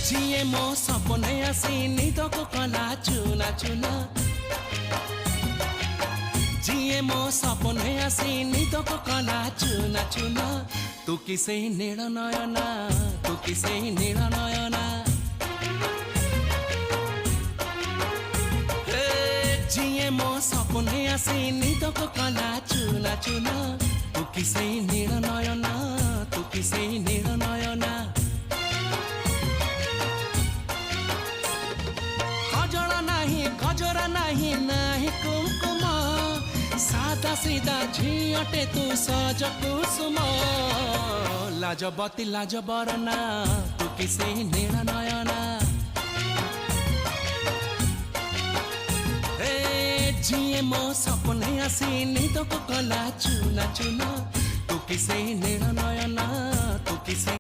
जिए मो सपने आसी निदको कला चुना चुना जिए मो सपने आसी निदको कला चुना चुना तू किसे नील नयना तू किसे नील नयना जिए मो सपने आसी निदको कला चुना चुना तू किसे नील नयना तू किसे नील नयना गजरा नहीं नहीं कुमकुम सादा सीधा झीटे तू सज कुसुम लाजबती लाज बरना तू किसे नील नयना जिए मो सपने आसी निदको कला चुना चुना तू किसे नील नयना तू किसे